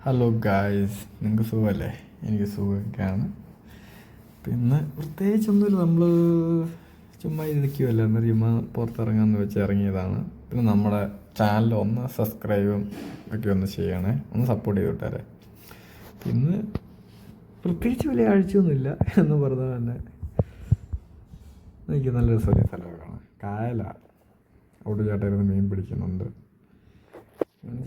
Hello guys, നിങ്ങൾക്ക് സുഖമല്ലേ? എനിക്ക് സുഖമൊക്കെയാണ്. പിന്നെ പ്രത്യേകിച്ചൊന്നുമില്ല, നമ്മൾ ചുമ്മാ ഇരിക്കുമല്ലോ, എന്നാൽ ചുമ്മാ പുറത്തിറങ്ങാമെന്ന് വെച്ച് ഇറങ്ങിയതാണ്. പിന്നെ നമ്മുടെ ചാനൽ ഒന്ന് സബ്സ്ക്രൈബും ഒക്കെ ഒന്ന് ചെയ്യണേ, ഒന്ന് സപ്പോർട്ട് ചെയ്ത് വിട്ടാരെ. പിന്നെ പ്രത്യേകിച്ച് വലിയ കാഴ്ചയൊന്നുമില്ല എന്ന് പറഞ്ഞാൽ തന്നെ എനിക്ക് നല്ല രസമുള്ള സ്ഥലമൊക്കെ കാണാം. കായലാണ്, അവിടെ ചേട്ടായിരുന്നു മീൻ പിടിക്കുന്നുണ്ട്.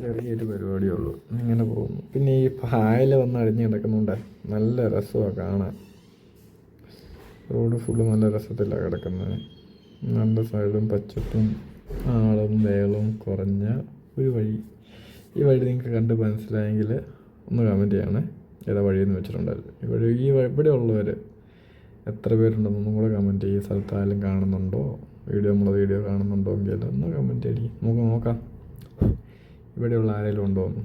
ചെറിയൊരു പരിപാടിയേ ഉള്ളൂ, ഇങ്ങനെ പോകുന്നു. പിന്നെ ഈ പായൽ വന്ന് അടിഞ്ഞ് കിടക്കുന്നുണ്ട്, നല്ല രസമാണ് കാണാൻ. റോഡ് ഫുള്ള് നല്ല രസത്തിലാണ് കിടക്കുന്നത്. നല്ല സൈഡും പച്ചപ്പും ആളും വേളവും കുറഞ്ഞ ഒരു വഴി. ഈ വഴി നിങ്ങൾക്ക് കണ്ട് മനസ്സിലായെങ്കിൽ ഒന്ന് കമൻറ്റ് ചെയ്യണേ, ഏതാ വഴിയെന്ന് വെച്ചിട്ടുണ്ടായിരുന്നു. ഇവിടെ ഉള്ളവർ എത്ര പേരുണ്ടെന്നൊന്നും കൂടെ കമൻറ്റ് ചെയ്യും. സ്ഥലത്തായാലും കാണുന്നുണ്ടോ, വീഡിയോ കാണുന്നുണ്ടോ എങ്കിൽ ഒന്ന് കമൻറ്റ് ചെയ്യും. നമുക്ക് നോക്കാം ഇവിടെയുള്ള ആരെങ്കിലും ഉണ്ടോ എന്ന്.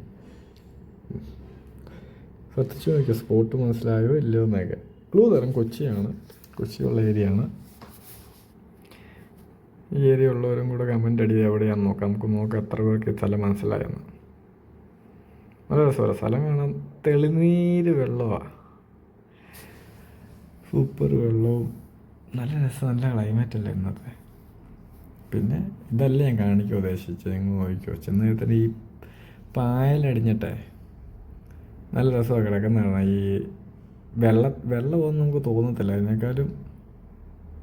ശ്രദ്ധിച്ചു നോക്കിയോ, സ്പോട്ട് മനസ്സിലായോ ഇല്ലയോ എന്നൊക്കെ. ക്ലൂ തരം കൊച്ചിയുള്ള ഏരിയയാണ്. ഈ ഏരിയ ഉള്ളവരും കൂടെ കമൻറ്റ് അടിയത് എവിടെയാണെന്ന് നോക്കാം. നമുക്ക് നോക്കാം എത്ര പേർക്ക് സ്ഥലം മനസ്സിലായെന്ന്. നല്ല രസമാണ് സ്ഥലം കാണാൻ. തെളിനീര് വെള്ളമാണ്, സൂപ്പർ വെള്ളവും നല്ല രസം, നല്ല ക്ലൈമറ്റ് അല്ലേ ഇന്നത്തെ. പിന്നെ ഇതല്ല ഞാൻ കാണിക്കാൻ ഉദ്ദേശിച്ചത്, നിങ്ങൾ നോക്കിക്കോ. ചെന്ന് ഈ പായലടിഞ്ഞിട്ടേ നല്ല രസമാണ് കിടക്കുന്നതാണ്. ഈ വെള്ളമൊന്നും നമുക്ക് തോന്നത്തില്ല, അതിനേക്കാളും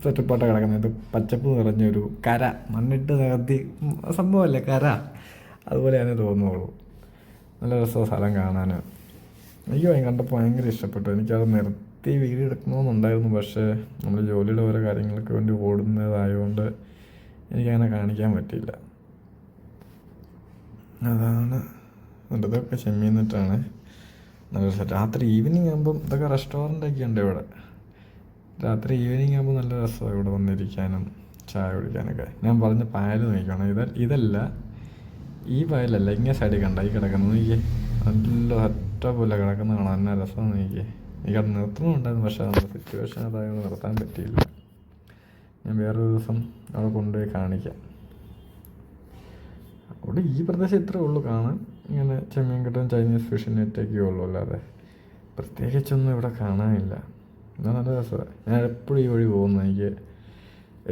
സെറ്റപ്പായിട്ടാണ് കിടക്കുന്നത്. ഇത് പച്ചപ്പ് നിറഞ്ഞൊരു കര, മണ്ണിട്ട് നികത്തി സംഭവമല്ലേ കര, അതുപോലെയാണ് തോന്നുള്ളൂ. നല്ല രസമാണ് സ്ഥലം കാണാൻ. എനിക്ക് കണ്ടപ്പോൾ ഭയങ്കര ഇഷ്ടപ്പെട്ടു. എനിക്കത് നിർത്തി വീഡിയോ എടുക്കണമെന്നുണ്ടായിരുന്നു, പക്ഷേ നമ്മൾ ജോലിയുടെ ഓരോ കാര്യങ്ങൾക്ക് വേണ്ടി ഓടുന്നതായതുകൊണ്ട് എനിക്കങ്ങനെ കാണിക്കാൻ പറ്റിയില്ല. അതാണ് ഇതൊക്കെ ചെമ്മീന്നിട്ടാണ് നല്ല രസം. രാത്രി ഈവനിങ് ആകുമ്പം ഇതൊക്കെ റെസ്റ്റോറൻ്റൊക്കെ ഉണ്ട് ഇവിടെ. രാത്രി ഈവനിങ് ആകുമ്പോൾ നല്ല രസമാണ് ഇവിടെ വന്നിരിക്കാനും ചായ കുടിക്കാനൊക്കെ. ഞാൻ പറഞ്ഞ പായൽ നോക്കണം, ഇതല്ല ഈ പായലല്ല, ഇങ്ങനെ സൈഡിൽ കണ്ട ഈ കിടക്കുന്നത് നോക്കിയേ, നല്ല ഒറ്റ പോലെ കിടക്കുന്ന കാണാൻ എന്നാ രസം നോക്കിയേ. എനിക്കത് നിർത്തുന്നുണ്ടായിരുന്നു, പക്ഷേ നമ്മുടെ സിറ്റുവേഷൻ അതായത് നിർത്താൻ പറ്റിയില്ല. ഞാൻ വേറൊരു ദിവസം അവിടെ കൊണ്ടുപോയി കാണിക്കാം. അവിടെ ഈ പ്രദേശം ഇത്രേ ഉള്ളൂ കാണാൻ. ഇങ്ങനെ ചെമ്മീൻ കിട്ടും, ചൈനീസ് ഫിഷ് നെറ്റൊക്കെ ഉള്ളൂ, അല്ലാതെ പ്രത്യേകിച്ചൊന്നും ഇവിടെ കാണാനില്ല. എന്നാൽ നല്ല രസമാണ്. ഞാൻ എപ്പോഴും ഈ വഴി പോകുന്നു, എനിക്ക്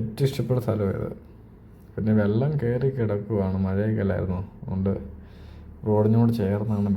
ഏറ്റവും ഇഷ്ടപ്പെട്ട സ്ഥലമായത്. പിന്നെ വെള്ളം കയറി കിടക്കുവാണ്, മഴയൊക്കെ അല്ലായിരുന്നോ, അതുകൊണ്ട് റോഡിനോട് ചേർന്നാണ്